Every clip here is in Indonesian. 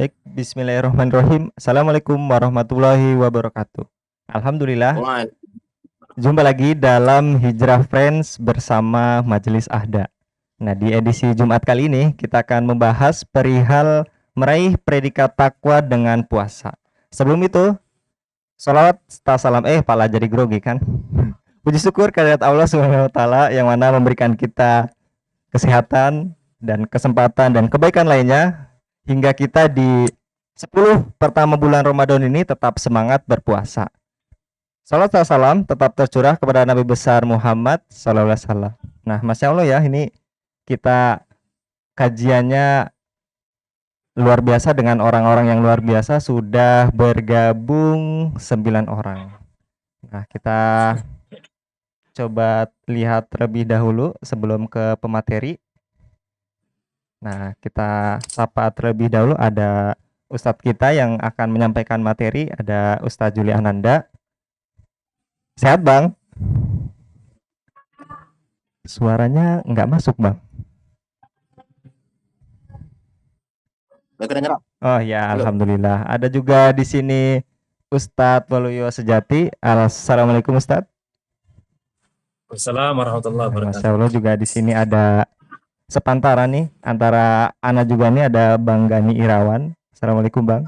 Baik, bismillahirrahmanirrahim. Assalamualaikum warahmatullahi wabarakatuh. Alhamdulillah, Wah, jumpa lagi dalam Hijrah Friends bersama Majelis Ahda. Nah, di edisi Jumat kali ini kita akan membahas perihal meraih predikat takwa dengan puasa. Sebelum itu, salawat salam pala jadi grogi kan. Puji syukur kehadirat Allah Subhanahu wa taala yang mana memberikan kita kesehatan dan kesempatan dan kebaikan lainnya hingga kita di 10 pertama bulan Ramadan ini tetap semangat berpuasa. Salat dan salam tetap tercurah kepada Nabi besar Muhammad sallallahu alaihi wasallam. Nah, Masya Allah ya, ini kita kajiannya luar biasa dengan orang-orang yang luar biasa, sudah bergabung 9 orang. Nah, kita coba lihat terlebih dahulu sebelum ke pemateri. Nah, kita sapa terlebih dahulu ada Ustadz kita yang akan menyampaikan materi, ada Ustadz Juli Ananda. Sehat, Bang? Suaranya nggak masuk, Bang. kedengeran. Oh ya, Halo. alhamdulillah. Ada juga di sini Ustadz Waluyo Sejati. Assalamualaikum, Ustadz. Assalamualaikum warahmatullahi Masya wabarakatuh. Allah, juga di sini ada sepantaran nih antara Ana juga nih, ada Bang Gani Irawan. Assalamualaikum, Bang.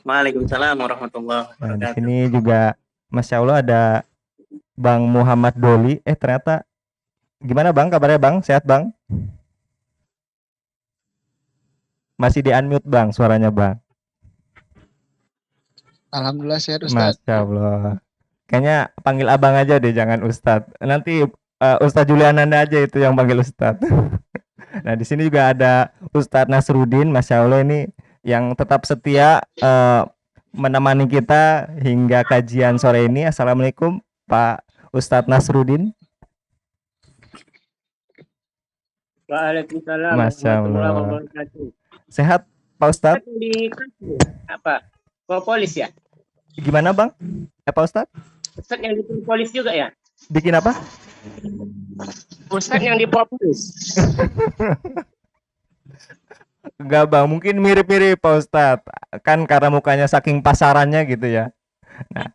Waalaikumsalam warahmatullahi Nah, di wabarakatuh. sini juga Masya Allah ada Bang Muhammad Doli. Ternyata gimana, Bang? Kabarnya, Bang? Sehat, Bang? Masih di unmute, Bang, suaranya, Bang. Alhamdulillah sehat Ustaz. Masya Allah. Kayaknya panggil abang aja deh, jangan Ustadz. Nanti Ustadz Juliananda aja itu yang panggil Ustadz. Nah, di sini juga ada Ustadz Nasrudin, Masya Allah ini yang tetap setia menemani kita hingga kajian sore ini. Assalamualaikum Pak Ustadz Nasrudin. Waalaikumsalam Masya warahmatullahi Allah. wabarakatuh. Sehat Pak Ustadz? Di apa? Propolis ya? Gimana, Bang? Pak Ustadz? Ustadz yang di propolis juga ya? Bikin apa? Ustadz yang di propolis. Enggak, Bang, mungkin mirip-mirip Pak Ustadz. Kan karena mukanya saking pasarannya gitu ya. Nah,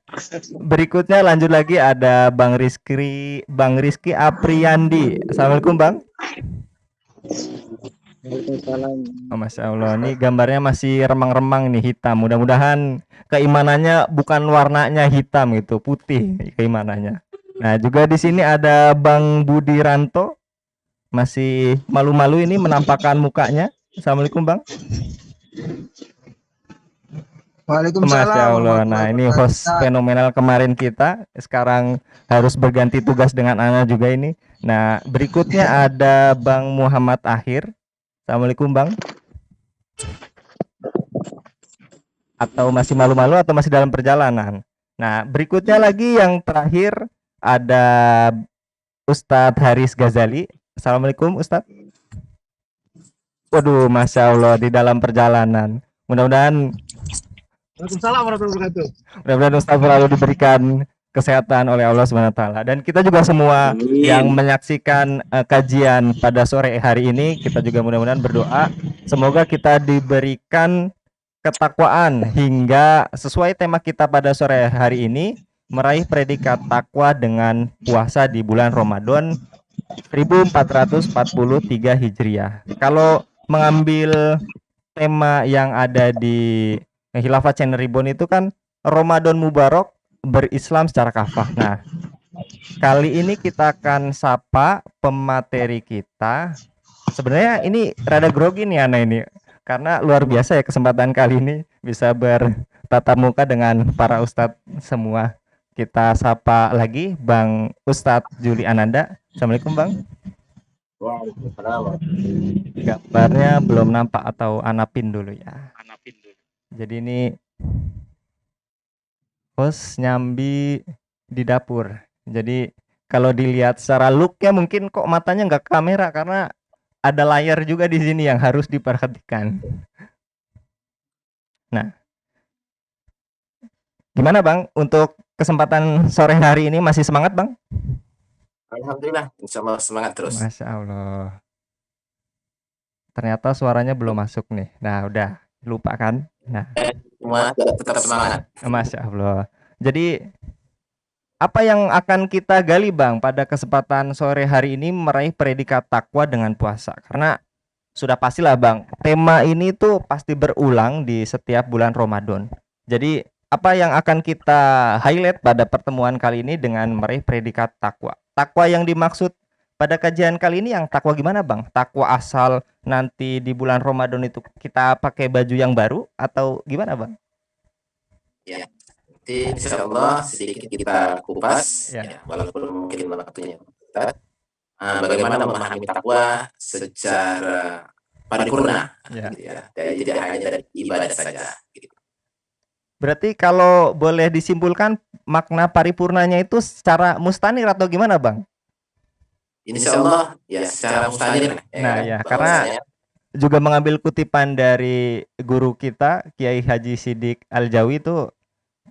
berikutnya lanjut lagi ada Bang Rizky Apriyandi. Assalamualaikum, Bang. Waalaikumsalam. Oh, Masya Allah, ini gambarnya masih remang-remang nih, hitam. Mudah-mudahan keimanannya bukan warnanya hitam gitu, putih keimanannya. Nah, juga di sini ada Bang Budi Ranto. Masih malu-malu ini menampakkan mukanya. Assalamualaikum, Bang. Waalaikumsalam Masya Allah. Nah, warahmatullahi ini host wabarakatuh. fenomenal kemarin kita. Sekarang harus berganti tugas dengan Ana juga ini. Nah, berikutnya ada Bang Muhammad Akhir. Assalamualaikum, Bang. Atau masih malu-malu atau masih dalam perjalanan. Nah, berikutnya lagi yang terakhir ada Ustadz Haris Ghazali. Assalamualaikum, Ustadz. Waduh, Masya Allah, di dalam perjalanan. Mudah-mudahan Waalaikumsalam warahmatullahi wabarakatuh. mudah-mudahan Ustadz selalu diberikan kesehatan oleh Allah Subhanahu wa taala. Dan kita juga semua yang menyaksikan kajian pada sore hari ini, kita juga mudah-mudahan berdoa semoga kita diberikan ketakwaan hingga sesuai tema kita pada sore hari ini, meraih predikat takwa dengan puasa di bulan Ramadan 1443 Hijriah. Kalau mengambil tema yang ada di Khilafah Channel Ribbon itu kan Ramadan Mubarak berislam secara kafah. Nah, kali ini kita akan sapa pemateri kita. Sebenarnya ini rada grogi nih Ana ini, karena luar biasa ya kesempatan kali ini bisa bertatap muka dengan para ustadz semua. Kita sapa lagi Bang Ustadz Juli Ananda. Assalamualaikum, Bang. Waalaikumsalam. Gambarnya belum nampak atau Anapin dulu ya. Jadi ini host nyambi di dapur. Jadi kalau dilihat secara looknya mungkin kok matanya nggak ke kamera karena ada layar juga di sini yang harus diperhatikan. Nah, gimana, Bang, untuk kesempatan sore hari ini masih semangat, Bang? Alhamdulillah, insya Allah semangat terus. Masya Allah. Ternyata suaranya belum masuk nih. Nah, udah. lupa kan? Nah, Semua tetap semangat. Masya Allah. Jadi apa yang akan kita gali Bang pada kesempatan sore hari ini meraih predikat takwa dengan puasa? Karena sudah pastilah Bang, tema ini tuh pasti berulang di setiap bulan Ramadan. Jadi apa yang akan kita highlight pada pertemuan kali ini dengan meraih predikat takwa? Takwa yang dimaksud pada kajian kali ini yang takwa gimana Bang? Takwa asal nanti di bulan Ramadan itu kita pakai baju yang baru atau gimana Bang? Ya, nanti insya Allah sedikit kita kupas, Ya. ya, walaupun mungkin waktunya ketat. Bagaimana memahami takwa secara paripurna, Ya. gitu ya. Jadi tidak hanya dari ibadah saja. Gitu. Berarti kalau boleh disimpulkan makna paripurnanya itu secara mustanir atau gimana Bang? Insya Allah ya secara mustanir. Nah, ya, karena juga mengambil kutipan dari guru kita Kiai Haji Sidik Al-Jawi itu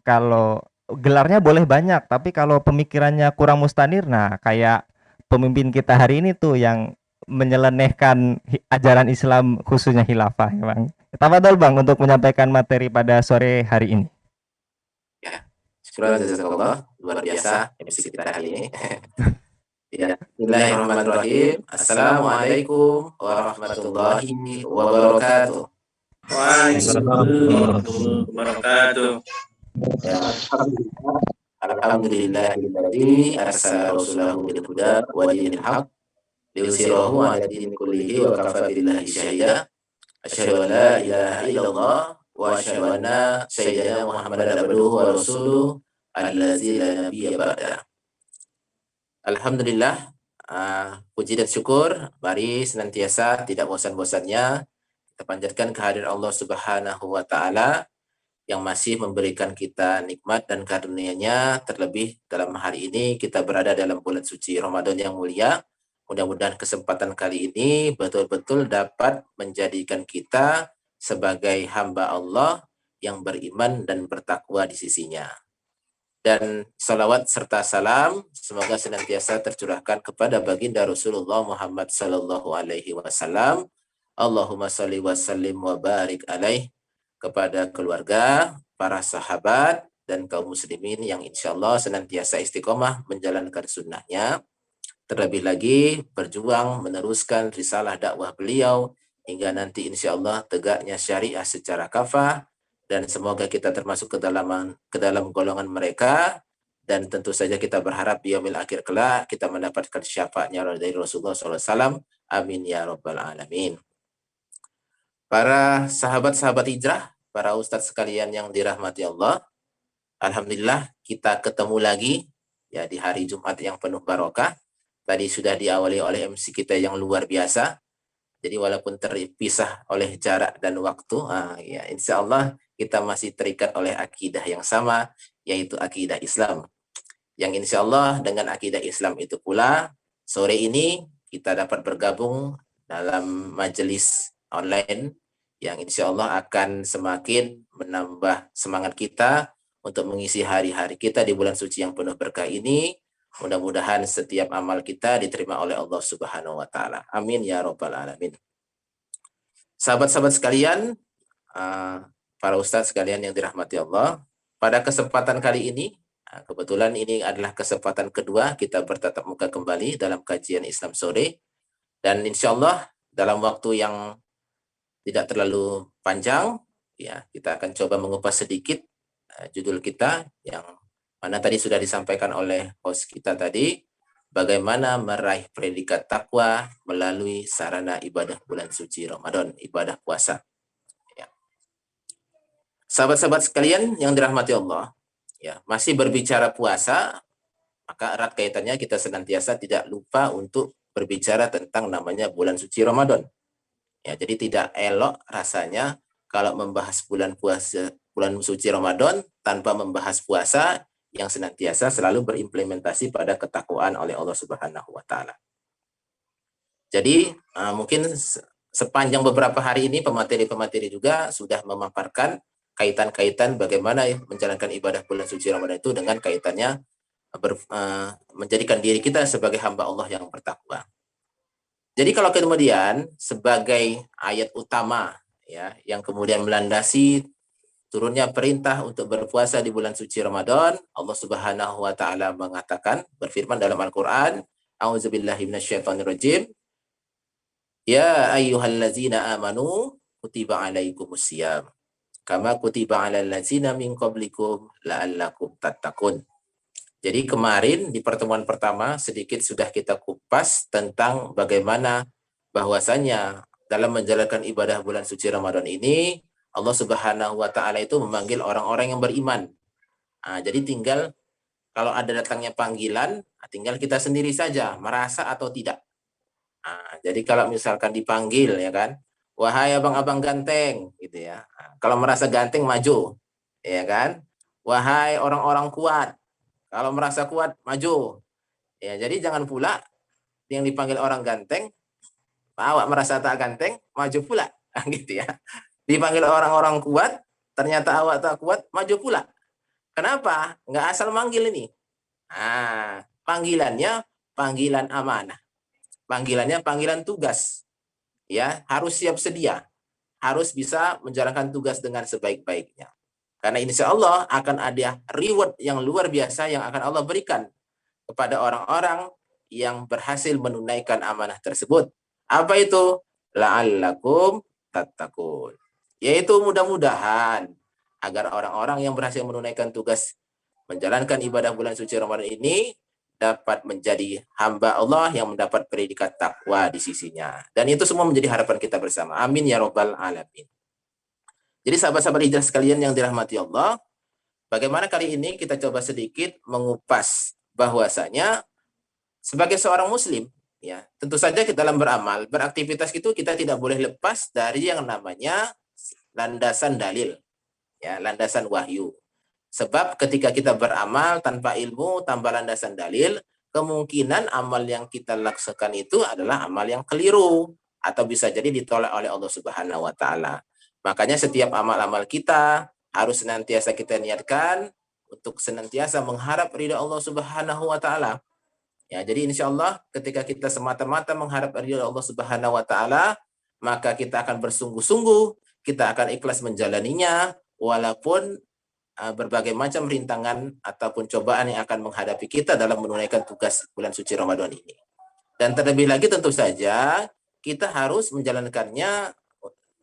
kalau gelarnya boleh banyak, tapi kalau pemikirannya kurang mustanir, nah kayak pemimpin kita hari ini tuh yang menyelenehkan ajaran Islam khususnya khilafah ya Bang. Tafadhol Bang untuk menyampaikan materi pada sore hari ini. Ya, syukur jazakallah, luar biasa MC kita hari ini. Ya, Bismillahirrahmanirrahim. Assalamualaikum warahmatullahi wabarakatuh. Waalaikumsalam warahmatullahi wabarakatuh. Ya, Alhamdulillahilladzi arsala rasulahu bil huda wa dinil haq liyuzhirahu 'ala dini kullihi wa kafa billahi syahida. Asyhadu an la ilaha illallah wa asyhadu anna sayyidina Muhammadan abduhu wa rasuluh allazi la nabiyya ba'da. Alhamdulillah, puji dan syukur mari senantiasa tidak bosan-bosannya kita panjatkan kehadiran Allah Subhanahu wa taala yang masih memberikan kita nikmat dan karunia-Nya, terlebih dalam hari ini kita berada dalam bulan suci Ramadan yang mulia. Mudah-mudahan kesempatan kali ini betul-betul dapat menjadikan kita sebagai hamba Allah yang beriman dan bertakwa di sisinya. Dan salawat serta salam semoga senantiasa tercurahkan kepada baginda Rasulullah Muhammad sallallahu alaihi wasallam. Allahumma shalli wa sallim wa barik alaih, kepada keluarga, para sahabat, dan kaum muslimin yang insya Allah senantiasa istiqomah menjalankan sunnahnya. Terlebih lagi berjuang meneruskan risalah dakwah beliau hingga nanti insya Allah tegaknya syariah secara kafah, dan semoga kita termasuk ke dalam golongan mereka, dan tentu saja kita berharap di yaumil akhir kelak kita mendapatkan syafaatnya dari Rasulullah SAW. Amin ya rabbal alamin. Para sahabat-sahabat hijrah, para ustadz sekalian yang dirahmati Allah, alhamdulillah kita ketemu lagi ya di hari Jumat yang penuh barokah. Tadi sudah diawali oleh MC kita yang luar biasa. Jadi walaupun terpisah oleh jarak dan waktu, ya insya Allah kita masih terikat oleh akidah yang sama, yaitu akidah Islam. Yang insya Allah dengan akidah Islam itu pula, sore ini kita dapat bergabung dalam majelis online yang insya Allah akan semakin menambah semangat kita untuk mengisi hari-hari kita di bulan suci yang penuh berkah ini. Mudah-mudahan setiap amal kita diterima oleh Allah Subhanahu wa taala. Amin ya rabbal alamin. Sahabat-sahabat sekalian, para ustadz sekalian yang dirahmati Allah, pada kesempatan kali ini, kebetulan ini adalah kesempatan kedua kita bertatap muka kembali dalam kajian Islam sore, dan insya Allah dalam waktu yang tidak terlalu panjang, ya kita akan coba mengupas sedikit judul kita yang mana tadi sudah disampaikan oleh host kita tadi, bagaimana meraih predikat takwa melalui sarana ibadah bulan suci Ramadan, ibadah puasa. Ya. Sahabat-sahabat sekalian yang dirahmati Allah, ya masih berbicara puasa, maka erat kaitannya kita senantiasa tidak lupa untuk berbicara tentang namanya bulan suci Ramadan. Ya, jadi tidak elok rasanya kalau membahas bulan suci Ramadan tanpa membahas puasa yang senantiasa selalu berimplementasi pada ketakwaan oleh Allah Subhanahu wa taala. Jadi mungkin sepanjang beberapa hari ini pemateri-pemateri juga sudah memaparkan kaitan-kaitan bagaimana menjalankan ibadah bulan suci Ramadan itu dengan kaitannya menjadikan diri kita sebagai hamba Allah yang bertakwa. Jadi kalau kemudian sebagai ayat utama ya, yang kemudian melandasi turunnya perintah untuk berpuasa di bulan suci Ramadan. Allah Subhanahu wa taala mengatakan, berfirman dalam Al-Qur'an, A'udzubillahi minasyaitonirrajim. Ya ayyuhallazina amanu kutiba alaikumusiyam kama kutiba alal ladzina min qablikum la'allakum tattaqun. Jadi kemarin di pertemuan pertama sedikit sudah kita kupas tentang bagaimana bahwasanya dalam menjalankan ibadah bulan suci Ramadan ini Allah Subhanahu wa taala itu memanggil orang-orang yang beriman. Jadi tinggal kalau ada datangnya panggilan, tinggal kita sendiri saja merasa atau tidak. Jadi kalau misalkan dipanggil ya kan, wahai abang-abang ganteng gitu ya. Kalau merasa ganteng maju, ya kan? Wahai orang-orang kuat, kalau merasa kuat maju. Ya, jadi jangan pula yang dipanggil orang ganteng, awak merasa tak ganteng, maju pula, gitu ya. Dipanggil orang-orang kuat, ternyata awak tak kuat, maju pula. Kenapa? Nggak asal manggil ini. Panggilannya panggilan amanah. Panggilannya panggilan tugas. Ya, harus siap sedia. Harus bisa menjalankan tugas dengan sebaik-baiknya. Karena insya Allah akan ada reward yang luar biasa yang akan Allah berikan kepada orang-orang yang berhasil menunaikan amanah tersebut. Apa itu? La'allakum tattaqun. Yaitu mudah-mudahan agar orang-orang yang berhasil menunaikan tugas menjalankan ibadah bulan suci Ramadan ini dapat menjadi hamba Allah yang mendapat predikat takwa di sisinya. Dan itu semua menjadi harapan kita bersama. Amin ya rabbal alamin. Jadi sahabat-sahabat hijrah sekalian yang dirahmati Allah, bagaimana kali ini kita coba sedikit mengupas bahwasanya sebagai seorang muslim, ya, tentu saja kita dalam beramal, beraktivitas itu kita tidak boleh lepas dari yang namanya landasan dalil, ya, landasan wahyu. Sebab ketika kita beramal tanpa ilmu, tanpa landasan dalil, kemungkinan amal yang kita lakukan itu adalah amal yang keliru atau bisa jadi ditolak oleh Allah Subhanahu wa taala. Makanya setiap amal-amal kita harus senantiasa kita niatkan untuk senantiasa mengharap ridha Allah Subhanahu wa taala. Ya, jadi insya Allah ketika kita semata-mata mengharap ridha Allah Subhanahu wa taala, maka kita akan bersungguh-sungguh, kita akan ikhlas menjalaninya walaupun berbagai macam rintangan ataupun cobaan yang akan menghadapi kita dalam menunaikan tugas bulan suci Ramadan ini. Dan terlebih lagi tentu saja kita harus menjalankannya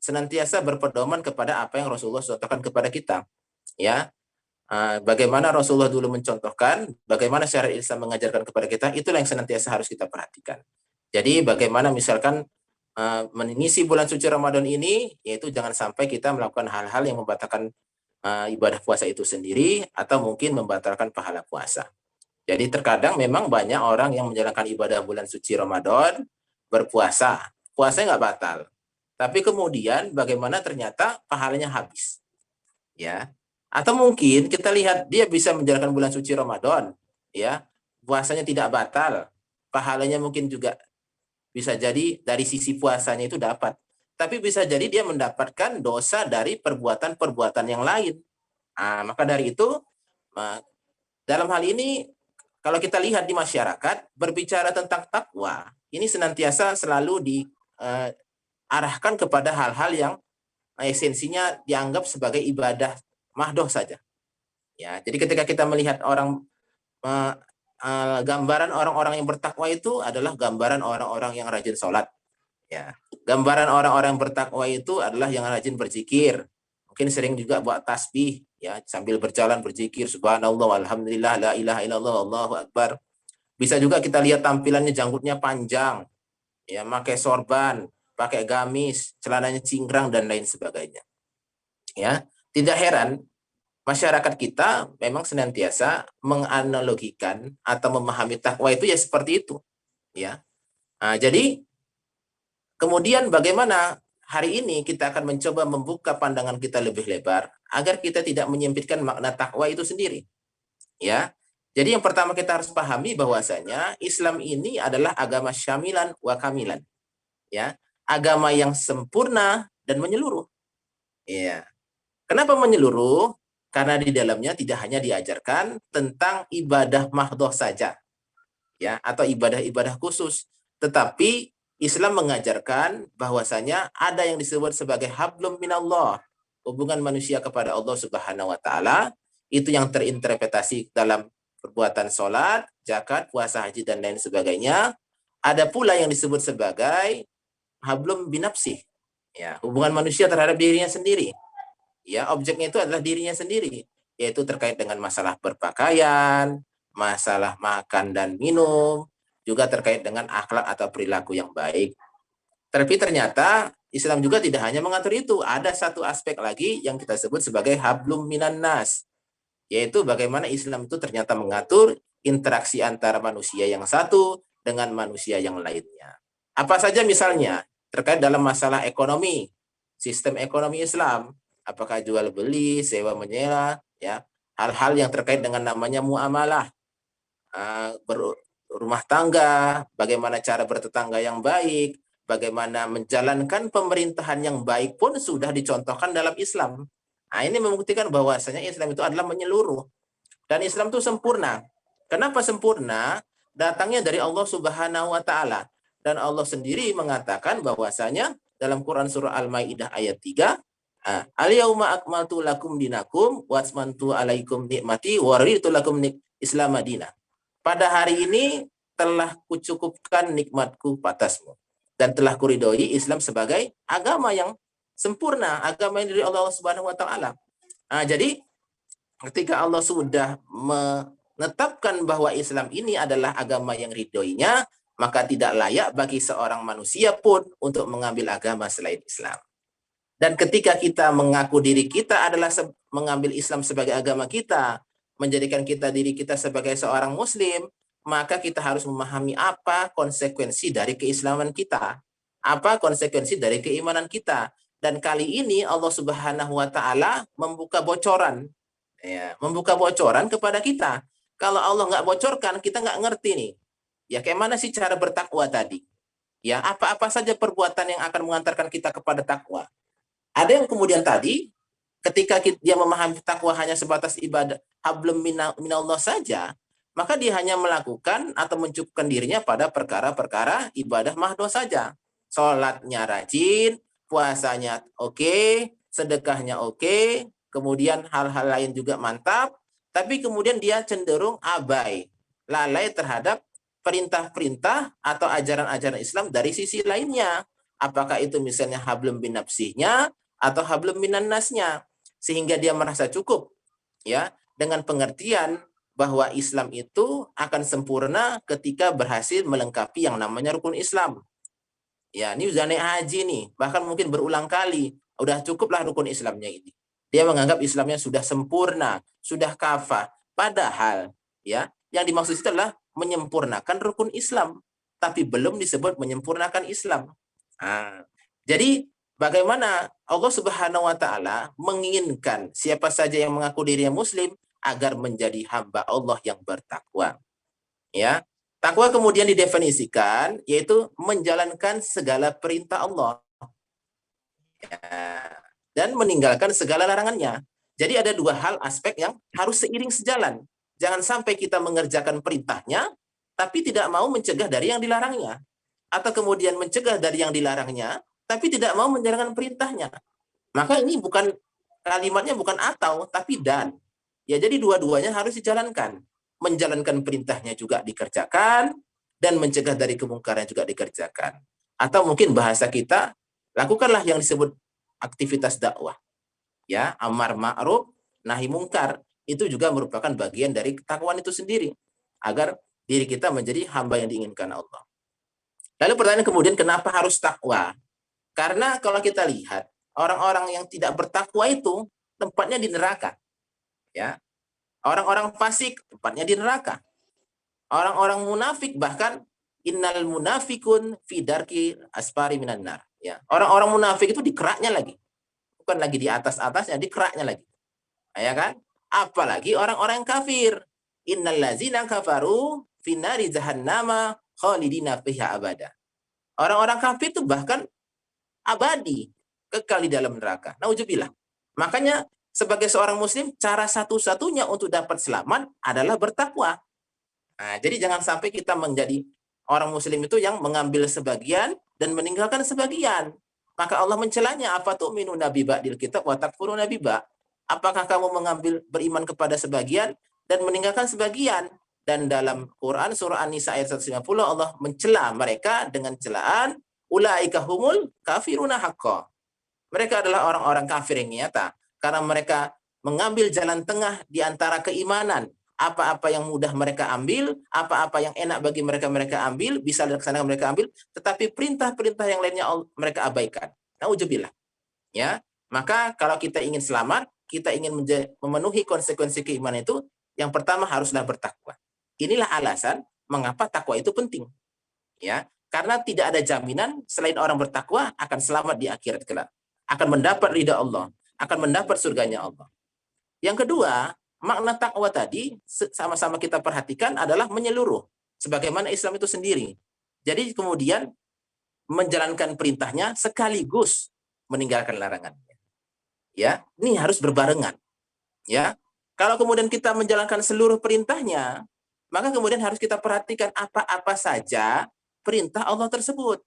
senantiasa berpedoman kepada apa yang Rasulullah contohkan kepada kita. Ya, bagaimana Rasulullah dulu mencontohkan, bagaimana syariat Islam mengajarkan kepada kita, itulah yang senantiasa harus kita perhatikan. Jadi bagaimana misalkan mengisi bulan suci Ramadan ini, yaitu jangan sampai kita melakukan hal-hal yang membatalkan ibadah puasa itu sendiri atau mungkin membatalkan pahala puasa. Jadi terkadang memang banyak orang yang menjalankan ibadah bulan suci Ramadan berpuasa, puasanya nggak batal, tapi kemudian bagaimana ternyata pahalanya habis, ya. Atau mungkin kita lihat dia bisa menjalankan bulan suci Ramadan, ya, puasanya tidak batal, pahalanya mungkin juga bisa jadi dari sisi puasanya itu dapat. Tapi bisa jadi dia mendapatkan dosa dari perbuatan-perbuatan yang lain. Maka dari itu, dalam hal ini, kalau kita lihat di masyarakat, berbicara tentang takwa, ini senantiasa selalu diarahkan kepada hal-hal yang esensinya dianggap sebagai ibadah mahdoh saja. Ya, jadi ketika kita melihat orang, gambaran orang-orang yang bertakwa itu adalah gambaran orang-orang yang rajin sholat. Ya, gambaran orang-orang bertakwa itu adalah yang rajin berzikir. Mungkin sering juga buat tasbih, ya, sambil berjalan berzikir, subhanallah, alhamdulillah, la ilaha illallah, Allahu akbar. Bisa juga kita lihat tampilannya janggutnya panjang, ya, pakai sorban, pakai gamis, celananya cingkrang dan lain sebagainya. Ya, tidak heran masyarakat kita memang senantiasa menganalogikan atau memahami takwa itu ya seperti itu, ya. Jadi kemudian bagaimana hari ini kita akan mencoba membuka pandangan kita lebih lebar agar kita tidak menyempitkan makna takwa itu sendiri. Ya. Jadi yang pertama kita harus pahami bahwasanya Islam ini adalah agama syamilan wa kamilan. Ya. Agama yang sempurna dan menyeluruh. Ya. Kenapa menyeluruh? Karena di dalamnya tidak hanya diajarkan tentang ibadah mahdoh saja. Ya, atau ibadah-ibadah khusus, tetapi Islam mengajarkan bahwasanya ada yang disebut sebagai hablum minallah, hubungan manusia kepada Allah Subhanahu wa taala, itu yang terinterpretasi dalam perbuatan sholat, zakat, puasa, haji dan lain sebagainya. Ada pula yang disebut sebagai hablum binafsih, ya, hubungan manusia terhadap dirinya sendiri. Ya, objeknya itu adalah dirinya sendiri, yaitu terkait dengan masalah berpakaian, masalah makan dan minum, juga terkait dengan akhlak atau perilaku yang baik. Tapi ternyata Islam juga tidak hanya mengatur itu. Ada satu aspek lagi yang kita sebut sebagai hablum minan nas, yaitu bagaimana Islam itu ternyata mengatur interaksi antara manusia yang satu dengan manusia yang lainnya. Apa saja misalnya terkait dalam masalah ekonomi, sistem ekonomi Islam, apakah jual beli, sewa menyewa, ya, hal-hal yang terkait dengan namanya muamalah, berumah tangga, bagaimana cara bertetangga yang baik, bagaimana menjalankan pemerintahan yang baik pun sudah dicontohkan dalam Islam. Nah, ini membuktikan bahwasanya Islam itu adalah menyeluruh. Dan Islam itu sempurna. Kenapa sempurna? Datangnya dari Allah Subhanahu wa taala. Dan Allah sendiri mengatakan bahwasanya dalam Quran surah Al-Maidah ayat 3, al-yauma akmaltu lakum dinakum wa atmamtu alaikum nikmati wa raditu lakum Islam madinah. Pada hari ini telah kucukupkan nikmatku atasmu dan telah kuridhoi Islam sebagai agama yang sempurna, agama yang dari Allah Subhanahu wa taala. Nah, jadi ketika Allah sudah menetapkan bahwa Islam ini adalah agama yang ridhoinya, maka tidak layak bagi seorang manusia pun untuk mengambil agama selain Islam. Dan ketika kita mengaku diri kita adalah mengambil Islam sebagai agama kita, menjadikan diri kita sebagai seorang muslim, maka kita harus memahami apa konsekuensi dari keislaman kita, apa konsekuensi dari keimanan kita. Dan kali ini Allah Subhanahu wa taala membuka bocoran, ya, membuka bocoran kepada kita. Kalau Allah nggak bocorkan, kita nggak ngerti nih. Ya, kayak mana sih cara bertakwa tadi? Ya, apa-apa saja perbuatan yang akan mengantarkan kita kepada takwa. Ada yang kemudian tadi, ketika dia memahami takwa hanya sebatas ibadah hablum minallah saja, maka dia hanya melakukan atau mencukupkan dirinya pada perkara-perkara ibadah mahdoh saja. Sholatnya rajin, puasanya oke, sedekahnya oke, kemudian hal-hal lain juga mantap, tapi kemudian dia cenderung abai, lalai terhadap perintah-perintah atau ajaran-ajaran Islam dari sisi lainnya. Apakah itu misalnya hablum binafsihnya atau hablum minan nasnya, sehingga dia merasa cukup, ya, dengan pengertian bahwa Islam itu akan sempurna ketika berhasil melengkapi yang namanya rukun Islam. Ya, ini udah naik haji nih, bahkan mungkin berulang kali, udah cukuplah rukun Islamnya ini. Dia menganggap Islamnya sudah sempurna, sudah kafah. Padahal, ya, yang dimaksud itu adalah menyempurnakan rukun Islam, tapi belum disebut menyempurnakan Islam. Nah, jadi bagaimana Allah Subhanahu wa taala menginginkan siapa saja yang mengaku dirinya muslim agar menjadi hamba Allah yang bertakwa. Ya. Takwa kemudian didefinisikan yaitu menjalankan segala perintah Allah, ya, dan meninggalkan segala larangannya. Jadi ada dua hal aspek yang harus seiring sejalan. Jangan sampai kita mengerjakan perintahnya tapi tidak mau mencegah dari yang dilarangnya, atau kemudian mencegah dari yang dilarangnya tapi tidak mau menjalankan perintahnya. Maka ini bukan, kalimatnya bukan atau, tapi dan. Ya, jadi dua-duanya harus dijalankan. Menjalankan perintahnya juga dikerjakan, dan mencegah dari kemungkaran juga dikerjakan. Atau mungkin bahasa kita, lakukanlah yang disebut aktivitas dakwah. Ya, amar ma'ruf, nahi mungkar, itu juga merupakan bagian dari ketakwaan itu sendiri, agar diri kita menjadi hamba yang diinginkan Allah. Lalu pertanyaan kemudian, kenapa harus takwa? Karena kalau kita lihat, orang-orang yang tidak bertakwa itu tempatnya di neraka. Ya. Orang-orang fasik tempatnya di neraka. Orang-orang munafik bahkan innal munafikun fi darki asfari minan nar. Ya. Orang-orang munafik itu di keraknya lagi. Bukan lagi di atas-atasnya, di keraknya lagi. Ya kan? Apalagi orang-orang yang kafir. Innal ladzina kafaru fi nari jahannama khalidina fiha abada. Orang-orang kafir itu bahkan abadi, kekal di dalam neraka. Nauzubillah. Makanya sebagai seorang muslim, cara satu-satunya untuk dapat selamat adalah bertakwa. Nah, jadi jangan sampai kita menjadi Orang muslim itu yang mengambil sebagian dan meninggalkan sebagian. Maka Allah mencelanya, apa tu'minuna bi ba'dil kitab wa takfuruna bi ba'. Apakah kamu mengambil beriman kepada sebagian dan meninggalkan sebagian? Dan dalam Quran surah An-Nisa ayat 150 Allah mencela mereka dengan celaan ulaika humul kafiruna haqqo. Mereka adalah orang-orang kafir yang nyata karena mereka mengambil jalan tengah di antara keimanan. Apa-apa yang mudah mereka ambil, apa-apa yang enak bagi mereka ambil, bisa dilaksanakan mereka ambil, tetapi perintah-perintah yang lainnya mereka abaikan. Nauzubillah. Ya. Maka kalau kita ingin selamat, kita ingin memenuhi konsekuensi keimanan itu, yang pertama haruslah bertakwa. Inilah alasan mengapa takwa itu penting. Ya, karena tidak ada jaminan selain orang bertakwa akan selamat di akhirat kelak, akan mendapat ridha Allah, akan mendapat surganya Allah. Yang kedua, makna takwa tadi sama-sama kita perhatikan adalah menyeluruh, sebagaimana Islam itu sendiri. Jadi kemudian menjalankan perintahnya sekaligus meninggalkan larangannya. Ya, ini harus berbarengan. Ya, kalau kemudian kita menjalankan seluruh perintahnya, maka kemudian harus kita perhatikan apa-apa saja perintah Allah tersebut.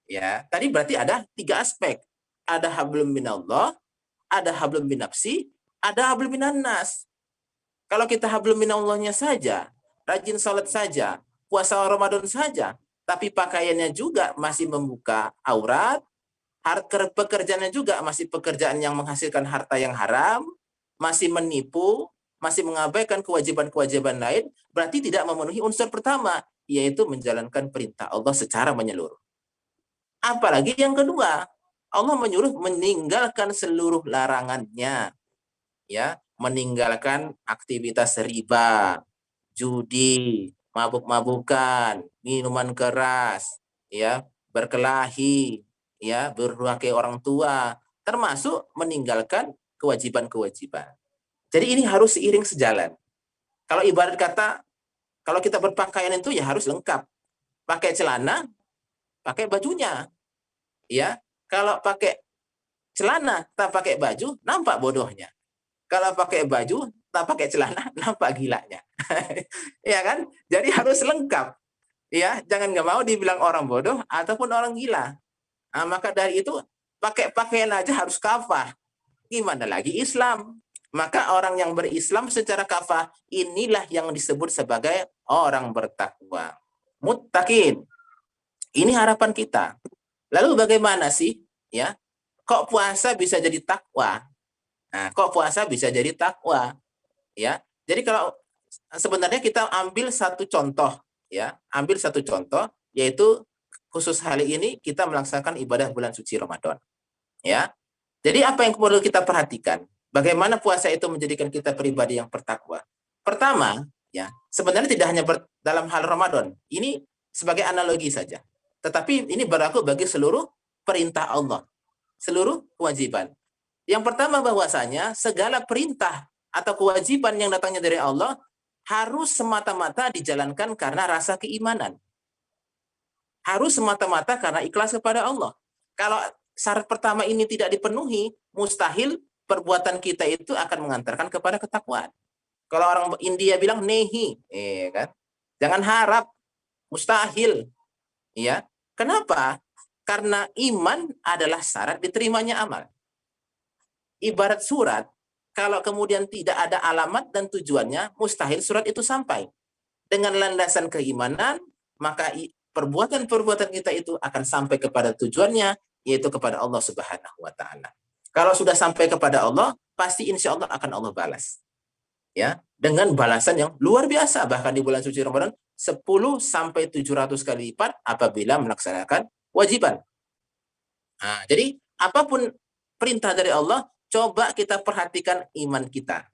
Ya, tadi berarti ada 3 aspek. Ada hablum minallah, ada hablum minapsi, ada hablum minannas. Kalau kita hablum minallahnya saja, rajin salat saja, puasa Ramadan saja, tapi pakaiannya juga masih membuka aurat, pekerjaannya juga masih pekerjaan yang menghasilkan harta yang haram, masih menipu, masih mengabaikan kewajiban-kewajiban lain, berarti tidak memenuhi unsur pertama, yaitu menjalankan perintah Allah secara menyeluruh. Apalagi yang kedua, Allah menyuruh meninggalkan seluruh larangannya. Ya, meninggalkan aktivitas riba, judi, mabuk-mabukan, minuman keras, ya, berkelahi, ya, berdurhaka orang tua, termasuk meninggalkan kewajiban-kewajiban. Jadi ini harus seiring sejalan. Kalau ibarat kata, kalau kita berpakaian itu ya harus lengkap. Pakai celana, pakai bajunya. Ya, kalau pakai celana, tak pakai baju, nampak bodohnya. Kalau pakai baju, tak pakai celana, nampak gilanya. Ya kan? Jadi harus lengkap. Ya, jangan nggak mau dibilang orang bodoh ataupun orang gila. Nah, maka dari itu, pakai pakaian aja harus kafah. Gimana lagi Islam? Maka orang yang berislam secara kafah, inilah yang disebut sebagai orang bertakwa. Muttaqin. Ini harapan kita. Lalu bagaimana sih? Ya, kok puasa bisa jadi takwa? Nah, kok puasa bisa jadi takwa? Ya, jadi kalau sebenarnya kita ambil satu contoh, ya, ambil satu contoh, yaitu khusus hari ini kita melaksanakan ibadah bulan suci Ramadan. Ya, jadi apa yang perlu kita perhatikan? Bagaimana puasa itu menjadikan kita pribadi yang bertakwa? Pertama, ya, sebenarnya tidak hanya dalam hal Ramadan. Ini sebagai analogi saja. Tetapi ini berlaku bagi seluruh perintah Allah, seluruh kewajiban. Yang pertama bahwasanya segala perintah atau kewajiban yang datangnya dari Allah harus semata-mata dijalankan karena rasa keimanan. Harus semata-mata karena ikhlas kepada Allah. Kalau syarat pertama ini tidak dipenuhi, mustahil perbuatan kita itu akan mengantarkan kepada ketakwaan. Kalau orang India bilang nehi, kan? Jangan harap, mustahil. Ya. Kenapa? Karena iman adalah syarat diterimanya amal. Ibarat surat, kalau kemudian tidak ada alamat dan tujuannya, mustahil surat itu sampai. Dengan landasan keimanan, maka perbuatan-perbuatan kita itu akan sampai kepada tujuannya, yaitu kepada Allah Subhanahu wa Ta'ala. Kalau sudah sampai kepada Allah, pasti insya Allah akan Allah balas. Ya, dengan balasan yang luar biasa, bahkan di bulan suci Ramadan 10 sampai 700 kali lipat apabila melaksanakan wajiban. Nah, jadi apapun perintah dari Allah, coba kita perhatikan iman kita.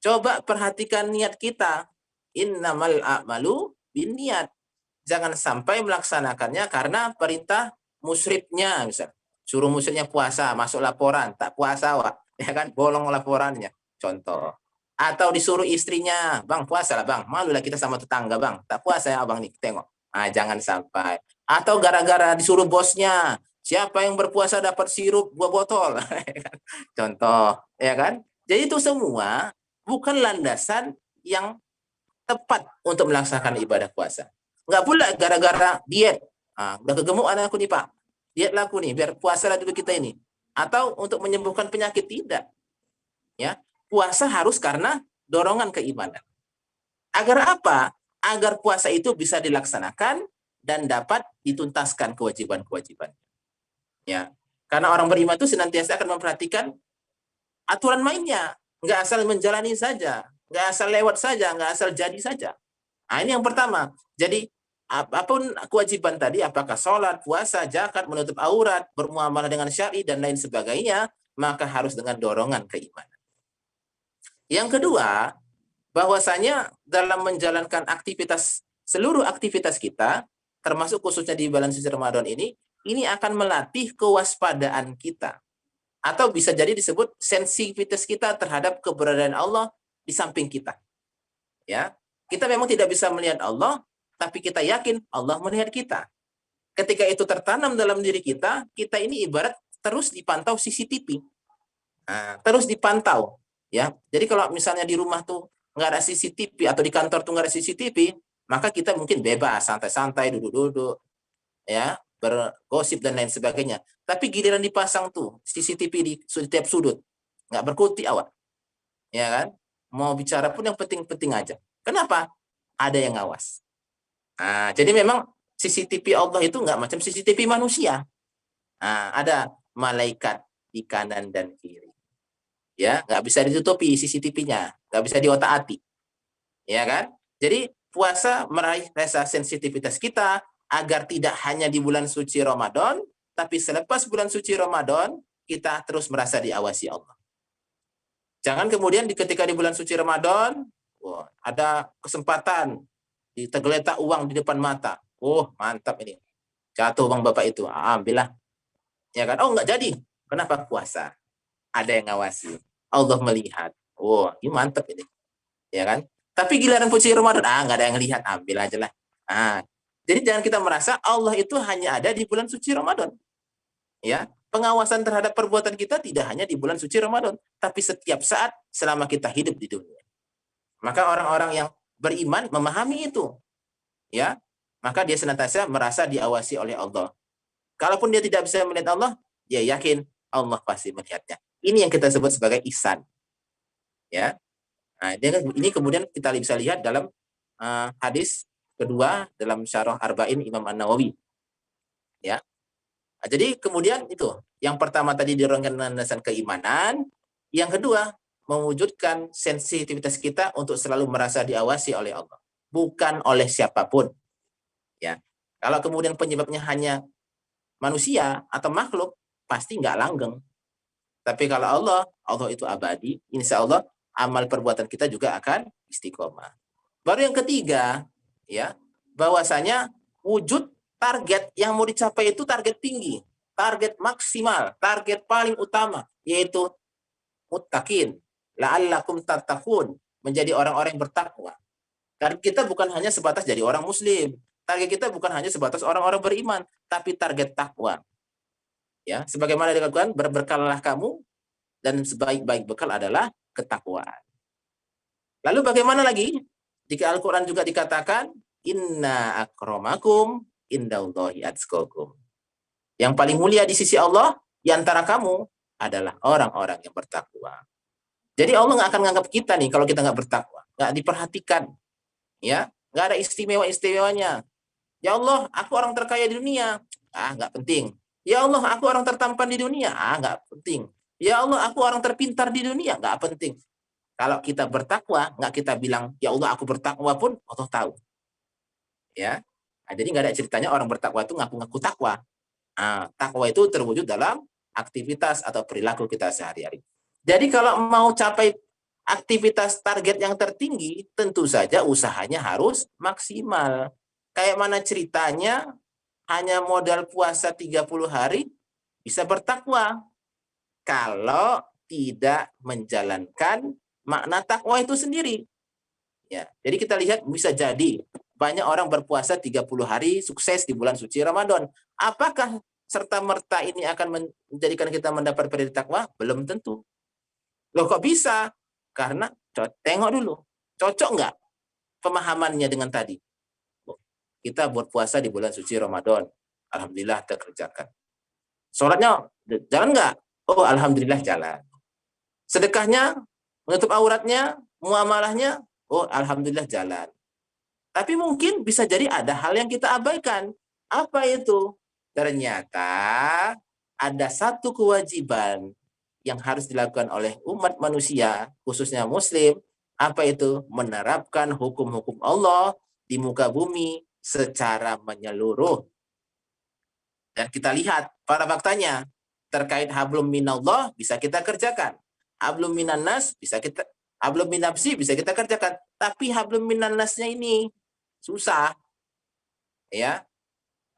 Coba perhatikan niat kita. Innamal a'malu binniyat. Jangan sampai melaksanakannya karena perintah musyrifnya, misal. Suruh musyrifnya puasa, masuk laporan, tak puasa, Wak. Ya kan, bolong laporannya. Contoh. Atau disuruh istrinya, Bang, puasa lah, Bang. Malulah kita sama tetangga, Bang. Tak puasa ya, Abang nih, tengok. Nah, jangan sampai. Atau gara-gara disuruh bosnya, siapa yang berpuasa dapat sirup 2 botol. Contoh, ya kan? Jadi itu semua bukan landasan yang tepat untuk melaksanakan ibadah puasa. Nggak pula gara-gara diet. Udah kegemukan aku nih Pak. Diet laku nih, biar puasa lah dulu kita ini. Atau untuk menyembuhkan penyakit, tidak. Ya, puasa harus karena dorongan keimanan. Agar apa? Agar puasa itu bisa dilaksanakan dan dapat dituntaskan kewajiban-kewajiban. Ya, karena orang beriman itu senantiasa akan memperhatikan aturan mainnya, nggak asal menjalani saja, nggak asal lewat saja, nggak asal jadi saja. Nah, ini yang pertama. Jadi apapun kewajiban tadi, apakah sholat, puasa, zakat, menutup aurat, bermuamalah dengan syar'i dan lain sebagainya, maka harus dengan dorongan keimanan. Yang kedua, bahwasanya dalam menjalankan seluruh aktivitas kita, termasuk khususnya di bulan suci Ramadan ini akan melatih kewaspadaan kita. Atau bisa jadi disebut sensitivitas kita terhadap keberadaan Allah di samping kita. Ya, kita memang tidak bisa melihat Allah, tapi kita yakin Allah melihat kita. Ketika itu tertanam dalam diri kita, kita ini ibarat terus dipantau CCTV. Terus dipantau. Ya, jadi kalau misalnya di rumah tuh nggak ada CCTV atau di kantor tuh nggak ada CCTV, maka kita mungkin bebas, santai-santai, duduk-duduk, ya, bergosip dan lain sebagainya. Tapi giliran dipasang tuh CCTV di setiap sudut, nggak berkutik awak, ya kan? Mau bicara pun yang penting-penting aja. Kenapa? Ada yang ngawas. Jadi memang CCTV Allah itu nggak macam CCTV manusia. Ada malaikat di kanan dan kiri. Ya, nggak bisa ditutupi CCTV-nya, nggak bisa diotak-atik, ya kan? Jadi puasa meraih rasa sensitivitas kita agar tidak hanya di bulan suci Ramadan, tapi selepas bulan suci Ramadan kita terus merasa diawasi Allah. Jangan kemudian ketika di bulan suci Ramadan, ada kesempatan tergeletak uang di depan mata. Mantap ini, jatuh uang bapak itu, ambillah, ya kan? Nggak jadi. Kenapa? Puasa, ada yang ngawasi. Allah melihat. Ini mantap ini. Ya kan? Tapi giliran suci Ramadan, nggak ada yang lihat, ambil aja lah. Jadi jangan kita merasa Allah itu hanya ada di bulan suci Ramadan. Ya, pengawasan terhadap perbuatan kita tidak hanya di bulan suci Ramadan, tapi setiap saat selama kita hidup di dunia. Maka orang-orang yang beriman memahami itu. Ya, maka dia senantiasa merasa diawasi oleh Allah. Kalaupun dia tidak bisa melihat Allah, dia yakin Allah pasti melihatnya. Ini yang kita sebut sebagai ihsan. Ya. Ini kemudian kita bisa lihat dalam hadis kedua dalam Syarah Arba'in Imam An-Nawawi. Ya. Jadi kemudian itu, yang pertama tadi dirongkan landasan keimanan, yang kedua mewujudkan sensitivitas kita untuk selalu merasa diawasi oleh Allah, bukan oleh siapapun. Ya. Kalau kemudian penyebabnya hanya manusia atau makhluk, pasti nggak langgeng. Tapi kalau Allah itu abadi, insya Allah amal perbuatan kita juga akan istiqomah. Baru yang ketiga, ya, bahwasanya wujud target yang mau dicapai itu target tinggi, target maksimal, target paling utama, yaitu muttaqin, la'allakum tattaqun, menjadi orang-orang yang bertakwa. Target kita bukan hanya sebatas jadi orang muslim, target kita bukan hanya sebatas orang-orang beriman, tapi target takwa. Ya, sebagaimana dikatakan, berbekallah kamu dan sebaik-baik bekal adalah ketakwaan. Lalu bagaimana lagi? Jika Al-Quran juga dikatakan, inna akramakum indallahi atqakum. Yang paling mulia di sisi Allah, di antara kamu adalah orang-orang yang bertakwa. Jadi Allah nggak akan menganggap kita nih kalau kita nggak bertakwa, nggak diperhatikan, ya, nggak ada istimewa-istimewanya. Ya Allah, aku orang terkaya di dunia, nggak penting. Ya Allah, aku orang tertampan di dunia, nggak penting. Ya Allah, aku orang terpintar di dunia, nggak penting. Kalau kita bertakwa, nggak kita bilang, ya Allah, aku bertakwa pun, Allah tahu. Ya, jadi nggak ada ceritanya orang bertakwa itu ngaku-ngaku takwa. Takwa itu terwujud dalam aktivitas atau perilaku kita sehari-hari. Jadi kalau mau capai aktivitas target yang tertinggi, tentu saja usahanya harus maksimal. Kayak mana ceritanya hanya modal puasa 30 hari bisa bertakwa kalau tidak menjalankan makna takwa itu sendiri. Ya, jadi kita lihat bisa jadi banyak orang berpuasa 30 hari sukses di bulan suci Ramadan. Apakah serta-merta ini akan menjadikan kita mendapat predikat takwa? Belum tentu. Loh kok bisa? Karena tengok dulu, cocok nggak pemahamannya dengan tadi? kita berpuasa di bulan suci Ramadan. Alhamdulillah terkerjakan. Sholatnya jalan nggak? Oh, alhamdulillah jalan. Sedekahnya, menutup auratnya, muamalahnya, oh alhamdulillah jalan. Tapi mungkin bisa jadi ada hal yang kita abaikan. Apa itu? Ternyata ada satu kewajiban yang harus dilakukan oleh umat manusia, khususnya muslim. Apa itu? Menerapkan hukum-hukum Allah di muka bumi secara menyeluruh. Dan kita lihat pada faktanya, terkait hablum minallah bisa kita kerjakan. Hablum minannas hablum minapsi bisa kita kerjakan. Tapi hablum minannasnya ini susah. Ya.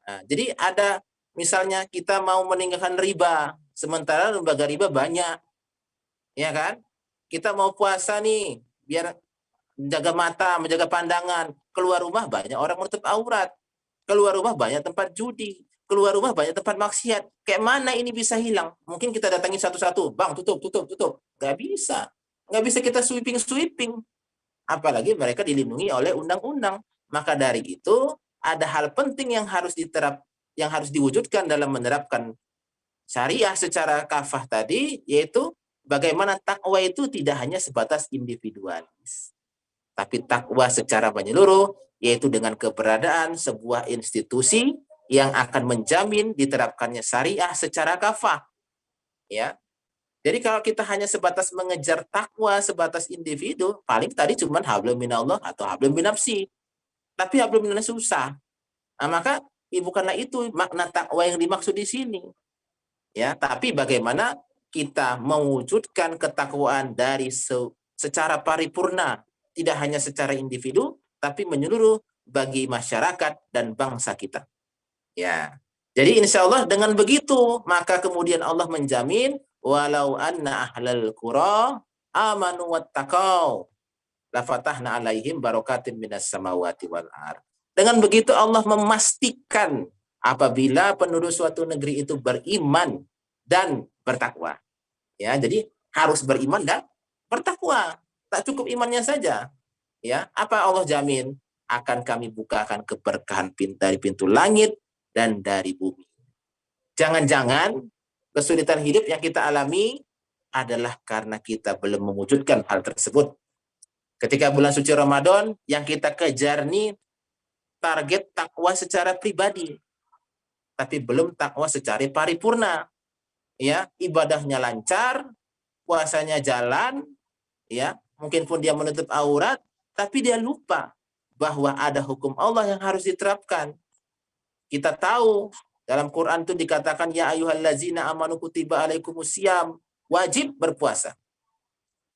Nah, jadi ada misalnya kita mau meninggalkan riba, sementara lembaga riba banyak. Ya kan? Kita mau puasa nih, biar menjaga mata, menjaga pandangan. Keluar rumah banyak orang menutup aurat. Keluar rumah banyak tempat judi. Keluar rumah banyak tempat maksiat. Kayak mana ini bisa hilang? Mungkin kita datangi satu-satu. Bang, tutup. Nggak bisa. Nggak bisa kita sweeping. Apalagi mereka dilindungi oleh undang-undang. Maka dari itu, ada hal penting yang harus diwujudkan dalam menerapkan syariah secara kafah tadi, yaitu bagaimana takwa itu tidak hanya sebatas individualis, tapi takwa secara menyeluruh, yaitu dengan keberadaan sebuah institusi yang akan menjamin diterapkannya syariah secara kafah. Ya. Jadi kalau kita hanya sebatas mengejar takwa sebatas individu, paling tadi cuma hablum minallah atau hablum minapsi. Tapi hablum minallah susah. Nah, maka bukanlah itu makna takwa yang dimaksud di sini. Ya, tapi bagaimana kita mewujudkan ketakwaan dari secara paripurna, tidak hanya secara individu, tapi menyeluruh bagi masyarakat dan bangsa kita. Ya, jadi insya Allah dengan begitu, maka kemudian Allah menjamin, walau anna ahlal qura amanu wattaqau lafatahna alaihim barakatin minas samawati wal ardh. Dengan begitu Allah memastikan apabila penduduk suatu negeri itu beriman dan bertakwa. Ya, jadi harus beriman dan bertakwa. Tak cukup imannya saja. Ya, apa Allah jamin? Akan kami bukakan keberkahan dari pintu langit dan dari bumi. Jangan-jangan kesulitan hidup yang kita alami adalah karena kita belum mewujudkan hal tersebut. Ketika bulan suci Ramadan, yang kita kejar nih target takwa secara pribadi, tapi belum takwa secara paripurna. Ya, ibadahnya lancar, puasanya jalan, ya, mungkin pun dia menutup aurat, tapi dia lupa bahwa ada hukum Allah yang harus diterapkan. Kita tahu dalam Quran itu dikatakan ya ayyuhallazina amanu kutiba alaikumusiyam, wajib berpuasa.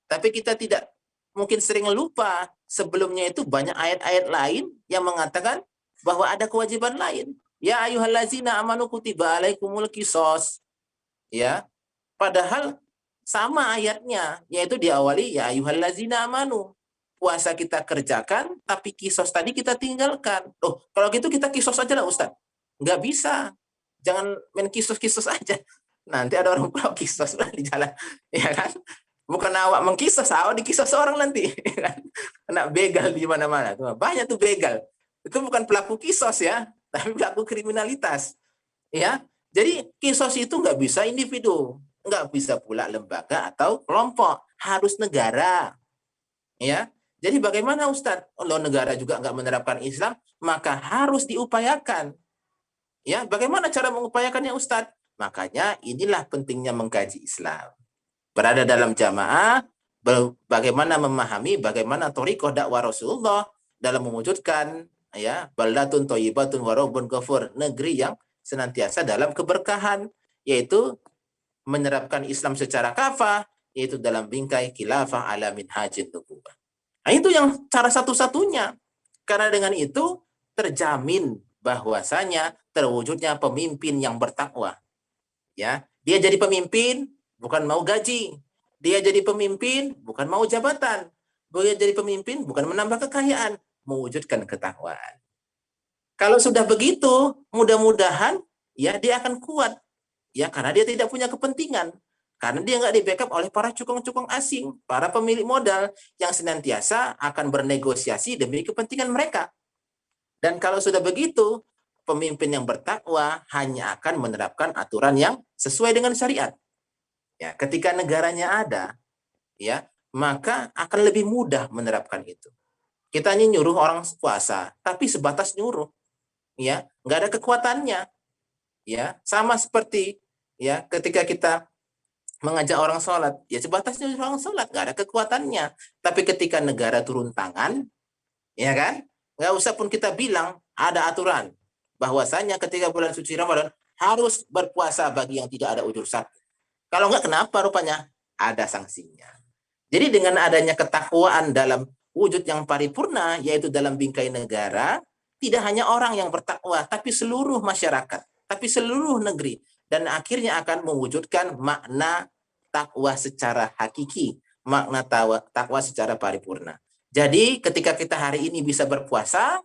Tapi kita tidak mungkin sering lupa sebelumnya itu banyak ayat-ayat lain yang mengatakan bahwa ada kewajiban lain. Ya ayyuhallazina amanu kutiba alaikumul qisas. Ya. Padahal sama ayatnya, yaitu diawali ya ayyuhallazina amanu. Puasa kita kerjakan, tapi kisos tadi kita tinggalkan. Oh, kalau gitu kita kisos aja lah Ustaz. Nggak bisa. Jangan main kisos-kisos aja. Nanti ada orang pulau kisos di jalan. Ya kan? Bukan awak mengkisos, awak dikisos orang nanti. Kena begal di mana-mana. Banyak tuh begal. Itu bukan pelaku kisos ya, tapi pelaku kriminalitas. Ya. Jadi kisos itu nggak bisa individu. Nggak bisa pula lembaga atau kelompok. Harus negara. Ya. Jadi bagaimana Ustadz? Kalau negara juga nggak menerapkan Islam, maka harus diupayakan. Ya, bagaimana cara mengupayakannya Ustadz? Makanya inilah pentingnya mengkaji Islam. Berada dalam jamaah, bagaimana memahami bagaimana thariqah dakwah Rasulullah dalam mewujudkan ya baldatun thayyibatun wa rabbun ghafur, negeri yang senantiasa dalam keberkahan, yaitu menerapkan Islam secara kafah, yaitu dalam bingkai khilafah ala minhajin nubuwah. Nah, itu yang cara satu-satunya. Karena dengan itu terjamin bahwasanya terwujudnya pemimpin yang bertakwa. Ya, dia jadi pemimpin bukan mau gaji. Dia jadi pemimpin bukan mau jabatan. Dia jadi pemimpin bukan menambah kekayaan, mewujudkan ketakwaan. Kalau sudah begitu, mudah-mudahan ya dia akan kuat. Ya, karena dia tidak punya kepentingan. Karena dia nggak di-backup oleh para cukong-cukong asing, para pemilik modal yang senantiasa akan bernegosiasi demi kepentingan mereka. Dan kalau sudah begitu, pemimpin yang bertakwa hanya akan menerapkan aturan yang sesuai dengan syariat. Ya, ketika negaranya ada, ya, maka akan lebih mudah menerapkan itu. Kita ini nyuruh orang puasa, tapi sebatas nyuruh, ya, nggak ada kekuatannya, ya, sama seperti ya ketika kita mengajak orang sholat, ya sebatas nyuruh orang sholat, nggak ada kekuatannya. Tapi ketika negara turun tangan, ya kan, nggak usah pun kita bilang ada aturan bahwasanya ketika bulan suci Ramadan harus berpuasa bagi yang tidak ada udzur sakit. Kalau nggak, kenapa rupanya ada sanksinya. Jadi dengan adanya ketakwaan dalam wujud yang paripurna, yaitu dalam bingkai negara, tidak hanya orang yang bertakwa, tapi seluruh masyarakat, tapi seluruh negeri, dan akhirnya akan mewujudkan makna takwa secara hakiki, makna takwa secara paripurna. Jadi ketika kita hari ini bisa berpuasa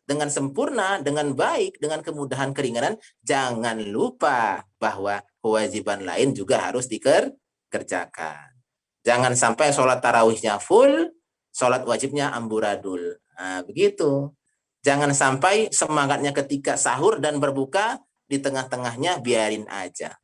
dengan sempurna, dengan baik, dengan kemudahan keringanan, jangan lupa bahwa kewajiban lain juga harus dikerjakan. Jangan sampai sholat tarawihnya full, sholat wajibnya amburadul. Nah, begitu. Jangan sampai semangatnya ketika sahur dan berbuka, di tengah-tengahnya biarin aja.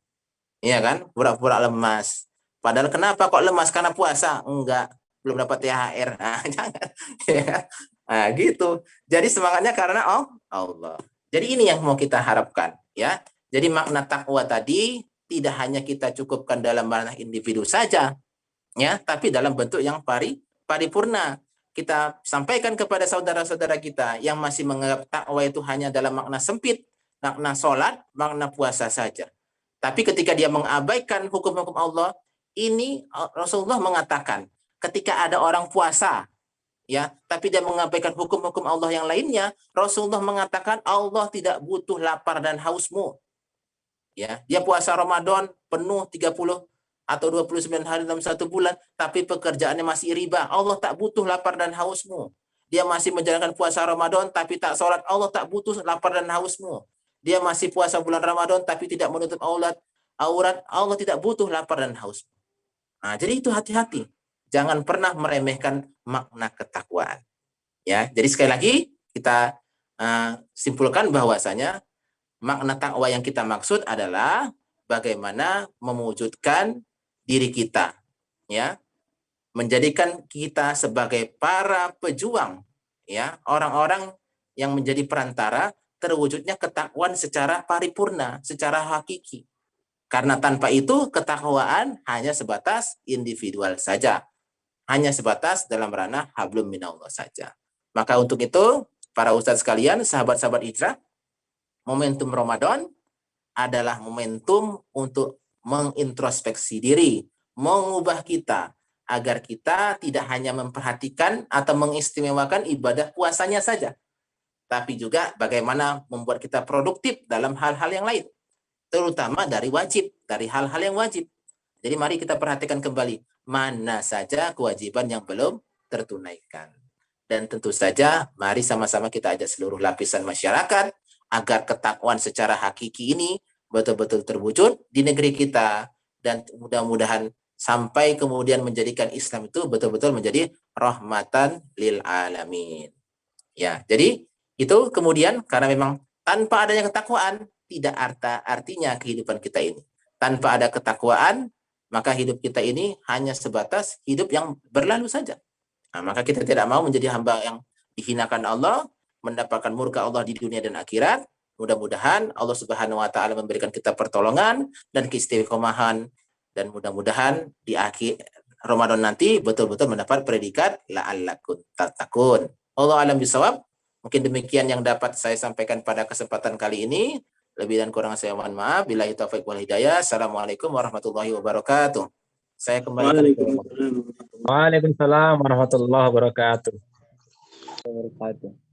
Iya kan? Pura-pura lemas. Padahal kenapa kok lemas? Karena puasa? Enggak, belum dapat THR. Nah, jangan. Ya. Nah, gitu. Jadi semangatnya karena Allah. Jadi ini yang mau kita harapkan, ya. Jadi makna takwa tadi tidak hanya kita cukupkan dalam ranah individu saja, ya, tapi dalam bentuk yang paripurna. Kita sampaikan kepada saudara-saudara kita yang masih menganggap takwa itu hanya dalam makna sempit, makna sholat, makna puasa saja. Tapi ketika dia mengabaikan hukum-hukum Allah, ini Rasulullah mengatakan, ketika ada orang puasa, ya, tapi dia mengabaikan hukum-hukum Allah yang lainnya, Rasulullah mengatakan Allah tidak butuh lapar dan hausmu. Ya, dia puasa Ramadan penuh 30 atau 29 hari dalam satu bulan, tapi pekerjaannya masih riba. Allah tak butuh lapar dan hausmu. Dia masih menjalankan puasa Ramadan, tapi tak sholat. Allah tak butuh lapar dan hausmu. Dia masih puasa bulan Ramadan, tapi tidak menutup aurat. Allah tidak butuh lapar dan hausmu. Nah, jadi itu hati-hati. Jangan pernah meremehkan makna ketakwaan. Ya, jadi sekali lagi kita simpulkan bahwasanya makna takwa yang kita maksud adalah bagaimana mewujudkan diri kita, ya, menjadikan kita sebagai para pejuang, ya, orang-orang yang menjadi perantara terwujudnya ketakwaan secara paripurna, secara hakiki. Karena tanpa itu ketakwaan hanya sebatas individual saja, hanya sebatas dalam ranah hablum minallah saja. Maka untuk itu, para ustadz sekalian, sahabat-sahabat hijrah, momentum Ramadan adalah momentum untuk mengintrospeksi diri, mengubah kita, agar kita tidak hanya memperhatikan atau mengistimewakan ibadah puasanya saja, tapi juga bagaimana membuat kita produktif dalam hal-hal yang lain, terutama dari wajib, dari hal-hal yang wajib. Jadi mari kita perhatikan kembali, mana saja kewajiban yang belum tertunaikan. Dan tentu saja, mari sama-sama kita ajak seluruh lapisan masyarakat agar ketakwaan secara hakiki ini betul-betul terwujud di negeri kita. Dan mudah-mudahan sampai kemudian menjadikan Islam itu betul-betul menjadi rahmatan lil alamin. Ya, jadi itu kemudian karena memang tanpa adanya ketakwaan, tidak artinya kehidupan kita ini. Tanpa ada ketakwaan, maka hidup kita ini hanya sebatas hidup yang berlalu saja. Nah, maka kita tidak mau menjadi hamba yang dihinakan Allah, mendapatkan murka Allah di dunia dan akhirat. Mudah-mudahan Allah Subhanahu wa taala memberikan kita pertolongan dan keistiqomahan, dan mudah-mudahan di akhir Ramadan nanti betul-betul mendapat predikat la'allakum tattaqun. Allah alam bisawab. Mungkin demikian yang dapat saya sampaikan pada kesempatan kali ini. Lebih dan kurang saya mohon maaf. Billahi taufiq wal hidayah. Assalamualaikum warahmatullahi wabarakatuh. Saya kembalikan ke Waalaikumsalam. Waalaikumsalam warahmatullahi wabarakatuh. Wabarakatuh.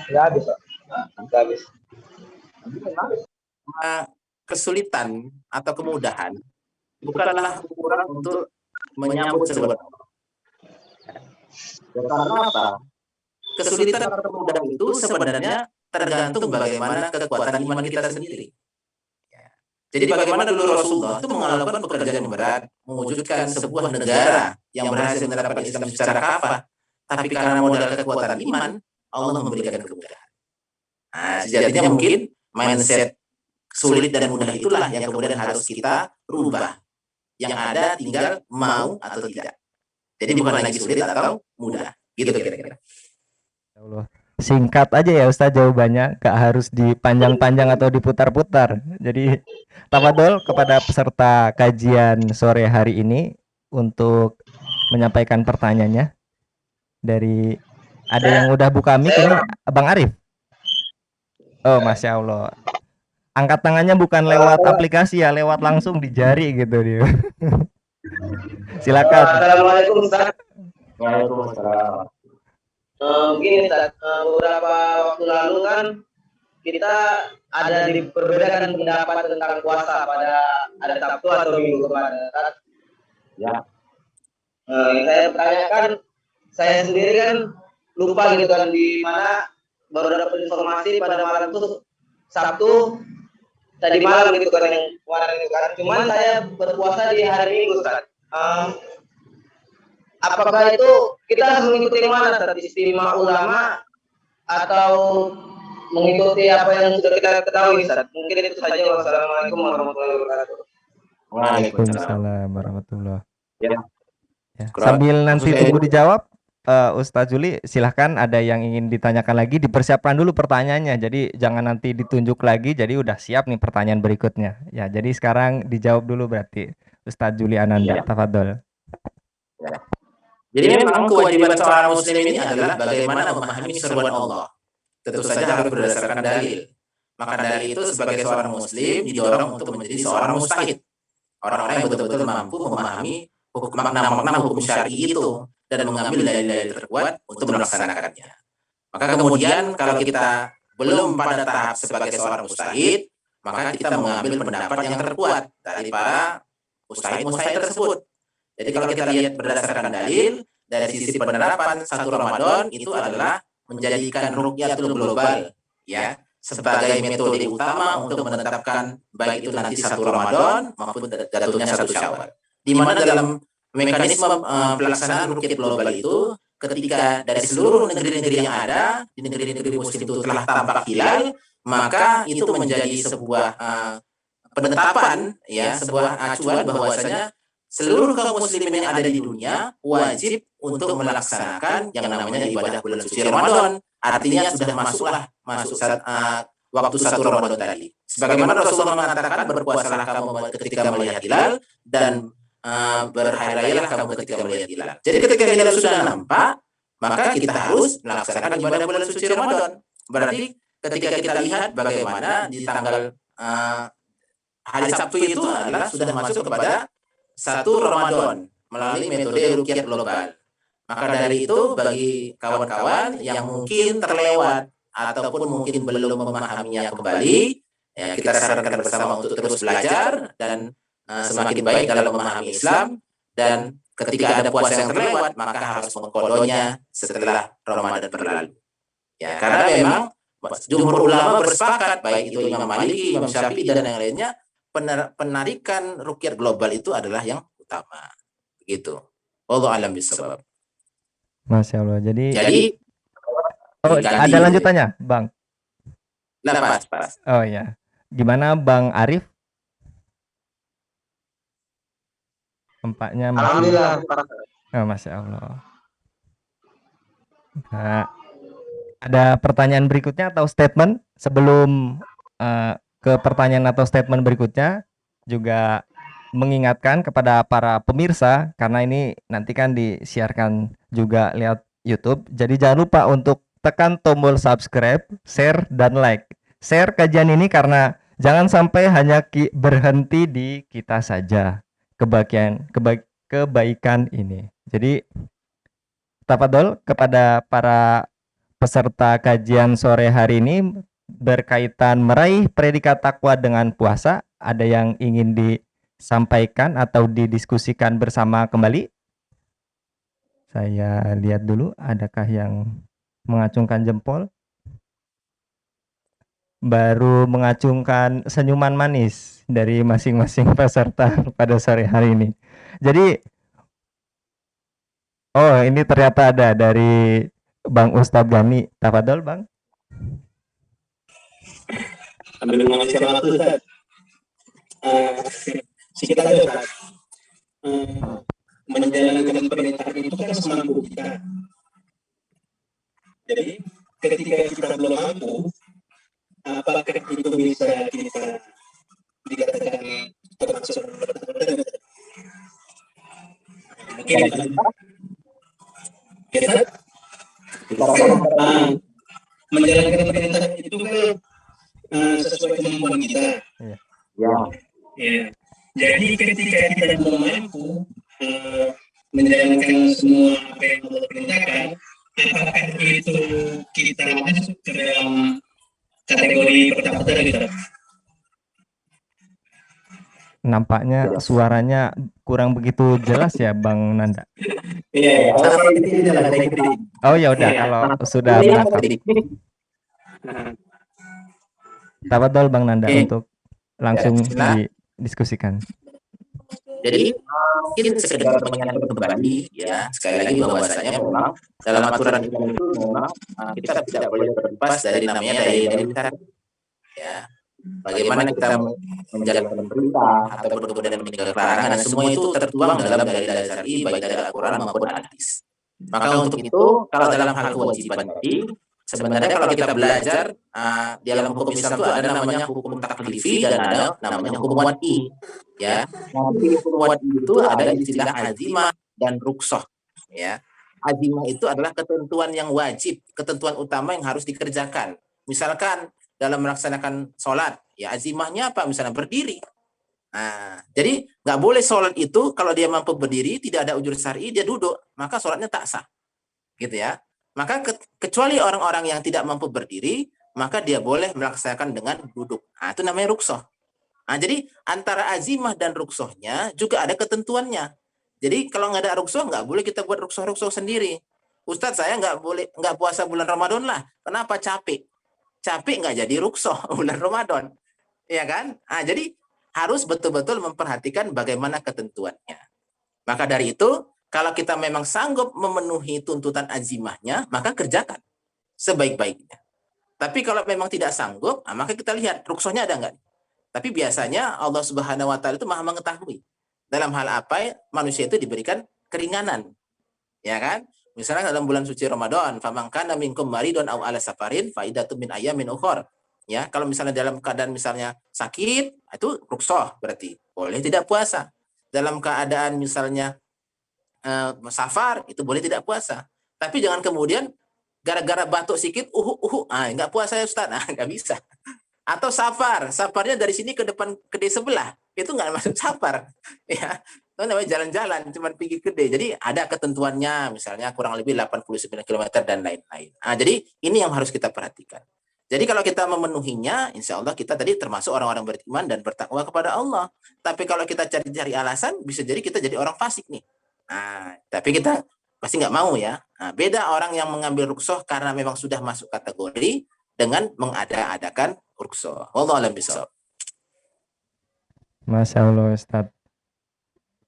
Nggak habis, Pak. Nggak habis. Kesulitan atau kemudahan bukanlah ukuran untuk menyambut sebuah. Ya, karena apa? Kesulitan atau kemudahan itu sebenarnya tergantung bagaimana kekuatan iman kita sendiri. Ya. Jadi bagaimana dulu Rasulullah itu melakukan pekerjaan berat, mewujudkan sebuah negara yang berhasil menerapkan Islam secara kafah, tapi karena modal kekuatan iman, Allah memberikan kemudahan. Nah, sejatinya mungkin mindset sulit dan mudah itulah yang kemudian harus kita rubah. Yang ada tinggal mau atau tidak. Jadi bukan lagi sulit atau mudah. Gitu kira-kira. Ya Allah. Singkat aja ya Ustaz jawabannya, gak harus dipanjang-panjang atau diputar-putar. Jadi tafadhol kepada peserta kajian sore hari ini untuk menyampaikan pertanyaannya. Dari ada yang udah buka mic ini Bang Arif. Oh, Masya Allah. Angkat tangannya bukan lewat aplikasi ya, lewat langsung di jari gitu dia. Silakan. Assalamualaikum, Ustaz. Waalaikumsalam. Begini, Ustaz. Beberapa waktu lalu kan kita ada diperbedakan pendapat tentang puasa pada hari Sabtu atau Minggu kemarin, Ustaz. Ya. Yang saya pertanyakan, saya sendiri kan lupa gitu kan di mana baru dapat informasi pada malam itu Sabtu tadi malam gitu kan yang kemarin itu kan. Cuman saya berpuasa di hari Minggu, Ustaz. Apakah itu kita harus mengikuti yang mana, Ustaz? Istimewa ulama atau mengikuti apa yang sudah kita ketahui, Ustaz? Mungkin itu saja. Wassalamualaikum warahmatullahi wabarakatuh. Waalaikumsalam warahmatullahi. Ya. Ya. Sambil nanti tunggu dijawab, Ustaz Juli, silahkan ada yang ingin ditanyakan lagi, dipersiapkan dulu pertanyaannya. Jadi jangan nanti ditunjuk lagi, jadi udah siap nih pertanyaan berikutnya. Ya, jadi sekarang dijawab dulu berarti Ustaz Juli Ananda, tafadhol. Ya. Jadi memang kewajiban seorang muslim ini adalah bagaimana memahami seruan Allah. Tentu saja harus berdasarkan dalil. Maka dari itu sebagai seorang muslim didorong untuk menjadi seorang mujtahid. Orang-orang yang betul-betul mampu memahami makna-makna hukum syar'i itu dan mengambil dalil-dalil terkuat untuk melaksanakannya. Maka kemudian kalau kita belum pada tahap sebagai seorang mujtahid, maka kita mengambil pendapat yang terkuat dari para mujtahid-mujtahid tersebut. Jadi kalau kita lihat berdasarkan dalil dari sisi penerapan 1 Ramadan itu adalah menjadikan rukyatul global ya sebagai metode utama untuk menetapkan baik itu nanti 1 Ramadan maupun jatuhnya 1 Syawal. Di mana dalam mekanisme pelaksanaan rukyat global itu ketika dari seluruh negeri-negeri yang ada di negeri-negeri muslim itu telah tampak hilal, maka itu menjadi sebuah penetapan ya, sebuah acuan bahwasanya seluruh kaum muslimin yang ada di dunia wajib untuk melaksanakan yang namanya ibadah bulan suci Ramadan. Artinya sudah masuk saat waktu 1 Ramadan tadi. Sebagaimana Rasulullah mengatakan, berpuasalah kamu ketika melihat hilal dan berhari-rayalah kamu ketika melihat hilal. Jadi ketika hilal sudah nampak, maka kita harus melaksanakan ibadah bulan suci Ramadan. Berarti ketika kita lihat bagaimana di tanggal hari Sabtu itu adalah sudah masuk kepada 1 Ramadan melalui metode rukyat global. Maka dari itu bagi kawan-kawan yang mungkin terlewat ataupun mungkin belum memahaminya kembali, ya kita sarankan bersama untuk terus belajar dan semakin baik dalam memahami Islam, dan ketika ada puasa yang terlewat maka harus mengqadhonya setelah Ramadan berlalu. Ya, karena memang jumhur ulama bersepakat baik itu Imam Maliki, Imam Syafi'i dan yang lainnya, penarikan rukyat global itu adalah yang utama. Begitu. Wallahu a'lam bishawab. Masya Allah. Jadi oh, diganti ada lanjutannya, Bang? Pas. Oh ya. Gimana Bang Arif? Tempatnya masih... Alhamdulillah. Oh, Masya Allah. Nah, ada pertanyaan berikutnya atau statement sebelum ke pertanyaan atau statement berikutnya, juga mengingatkan kepada para pemirsa, karena ini nanti kan disiarkan juga lewat YouTube, jadi jangan lupa untuk tekan tombol subscribe, share, dan like. Share kajian ini karena jangan sampai hanya berhenti di kita saja kebaikan ini. Jadi, tafadhol kepada para peserta kajian sore hari ini berkaitan meraih predikat takwa dengan puasa, ada yang ingin disampaikan atau didiskusikan bersama kembali? Saya lihat dulu, adakah yang mengacungkan jempol? Baru mengacungkan senyuman manis dari masing-masing peserta pada sore hari ini. Jadi, oh ini ternyata ada dari Bang Ustadz Gani. Tafadhol Bang. Sambil mengisi waktu, Ustaz. Sedikit aja, Ustaz. Menjalankan perintah itu kan semampu kita. Jadi, ketika kita belum mampu, apakah itu bisa kita dikatakan termasuk mungkin itu kita menjalankan perintah itu kan sesuai kemampuan kita. Ya. Jadi ketika kita belum mampu menjalankan semua apa yang Allah perintahkan, apakah itu kita masuk ke dalam kategori pertama gitu? Nampaknya suaranya kurang begitu jelas ya Bang Nanda. Iya, Oh ya udah, kalau sudah menangkap. Tafadhol Bang Nanda untuk langsung didiskusikan. Jadi mungkin sekedar mengingatkan kembali ya, sekali lagi bahwasanya memang dalam aturan itu memang kita tidak boleh berlepas dari namanya dalil syar'i. Ya. Bagaimana kita menjalankan perintah ataupun kemudian meninggalkan larangan, semua itu tertuang dalam dalil syar'i baik dari Al-Qur'an maupun hadis. Maka untuk itu kalau dalam hal kewajiban tadi sebenarnya kalau kita belajar di dalam hukum Islam itu ada namanya hukum taklifi dan ada namanya hukum wad'i. Ya, nanti hukum wad'i itu ada istilah azimah dan rukhsah. Ya, azimah itu adalah ketentuan yang wajib, ketentuan utama yang harus dikerjakan. Misalkan dalam melaksanakan sholat, ya azimahnya apa? Misalnya berdiri. Nah, jadi nggak boleh sholat itu kalau dia mampu berdiri, tidak ada ujur syar'i, dia duduk, maka sholatnya tak sah. Gitu ya. Maka kecuali orang-orang yang tidak mampu berdiri, maka dia boleh melaksanakan dengan duduk. Nah, itu namanya rukhsah. Nah, jadi antara azimah dan rukhsahnya juga ada ketentuannya. Jadi kalau nggak ada rukhsah, nggak boleh kita buat rukhsah sendiri. Ustadz, saya nggak puasa bulan Ramadan lah. Kenapa? Capek nggak jadi rukhsah bulan Ramadan. Ya kan? Nah, jadi harus betul-betul memperhatikan bagaimana ketentuannya. Maka dari itu, kalau kita memang sanggup memenuhi tuntutan azimahnya, maka kerjakan sebaik-baiknya. Tapi kalau memang tidak sanggup, maka kita lihat rukhsahnya ada nggak. Tapi biasanya Allah Subhanahu Wa Taala itu maha mengetahui dalam hal apa manusia itu diberikan keringanan, ya kan? Misalnya dalam bulan suci Ramadan, faman kana minkum maridun aw ala safarin fa iddatun min ayyamin ukhra. Ya, kalau misalnya dalam keadaan misalnya sakit, itu rukhsah berarti boleh tidak puasa. Dalam keadaan misalnya safar, itu boleh tidak puasa. Tapi jangan kemudian gara-gara batuk sedikit, nggak puasa ya Ustaz, nggak bisa. Atau safarnya dari sini ke depan kedai sebelah, itu nggak masuk safar. Ya, itu namanya jalan-jalan, cuma pergi kedai. Jadi ada ketentuannya, misalnya kurang lebih 89 km dan lain-lain. Nah, jadi ini yang harus kita perhatikan. Jadi kalau kita memenuhinya, insya Allah kita tadi termasuk orang-orang beriman dan bertakwa kepada Allah. Tapi kalau kita cari-cari alasan, bisa jadi kita jadi orang fasik nih. Nah, tapi kita pasti nggak mau ya. Nah, beda orang yang mengambil rukhsah karena memang sudah masuk kategori dengan mengada-adakan rukhsah. Wallahu a'lam bishawab. Masya Allah Ustadz.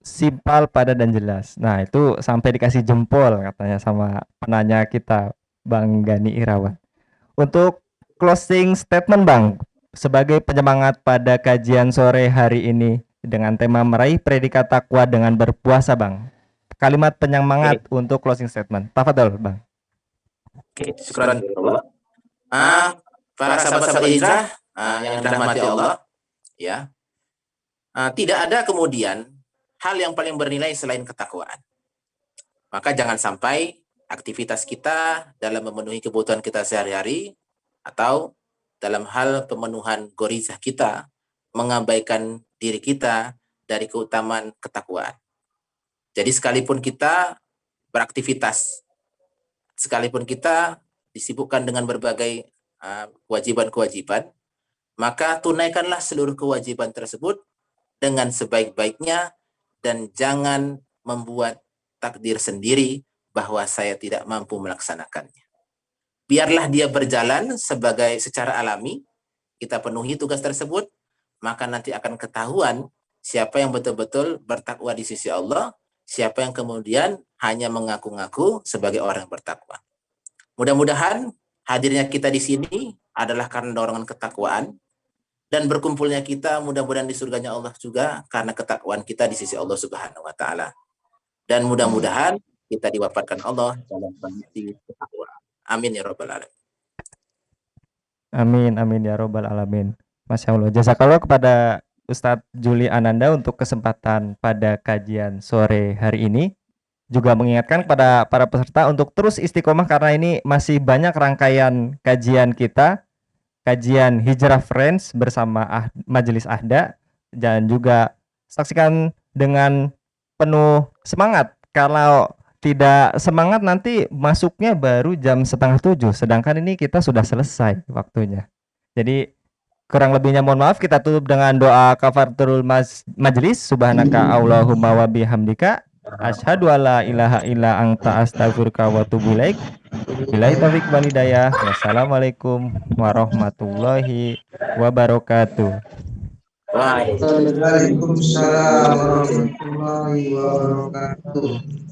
Simpel, padat, dan jelas. Nah itu sampai dikasih jempol katanya sama penanya kita Bang Gani Irawan. Untuk closing statement Bang, sebagai penyemangat pada kajian sore hari ini dengan tema meraih predikat takwa dengan berpuasa Bang. Kalimat penyemangat untuk closing statement. Tafadhol Bang. Oke, syukran Allah. Para sahabat-sahabat hijrah yang dirahmati Allah, ya. Tidak ada kemudian hal yang paling bernilai selain ketakwaan. Maka jangan sampai aktivitas kita dalam memenuhi kebutuhan kita sehari-hari, atau dalam hal pemenuhan gorizah kita, mengabaikan diri kita dari keutamaan ketakwaan. Jadi sekalipun kita beraktivitas, sekalipun kita disibukkan dengan berbagai kewajiban-kewajiban, maka tunaikanlah seluruh kewajiban tersebut dengan sebaik-baiknya dan jangan membuat takdir sendiri bahwa saya tidak mampu melaksanakannya. Biarlah dia berjalan secara alami, kita penuhi tugas tersebut, maka nanti akan ketahuan siapa yang betul-betul bertakwa di sisi Allah, siapa yang kemudian hanya mengaku-ngaku sebagai orang bertakwa. Mudah-mudahan hadirnya kita di sini adalah karena dorongan ketakwaan, dan berkumpulnya kita mudah-mudahan di surganya Allah juga karena ketakwaan kita di sisi Allah Subhanahu wa taala. Dan mudah-mudahan kita diwafatkan Allah dalam kondisi bertakwa. Amin ya rabbal alamin. Amin, amin ya robbal alamin. Masya Allah. Jazakallah kepada Ustadz Juli Ananda untuk kesempatan pada kajian sore hari ini. Juga mengingatkan kepada para peserta untuk terus istiqomah karena ini masih banyak rangkaian kajian kita, kajian Hijrah Friends bersama Majelis Ahda, dan juga saksikan dengan penuh semangat. Kalau tidak semangat nanti masuknya baru jam 6:30, sedangkan ini kita sudah selesai waktunya. Jadi kurang lebihnya mohon maaf, kita tutup dengan doa kafaratul majlis. Subhanaka Allahumma wa bihamdika asyhadu alla ilaha illa anta astaghfiruka wa atubu ilaik. Billahi taufiq wal hidayah. Wassalamualaikum warahmatullahi wabarakatuh. Waalaikumsalam warahmatullahi wabarakatuh.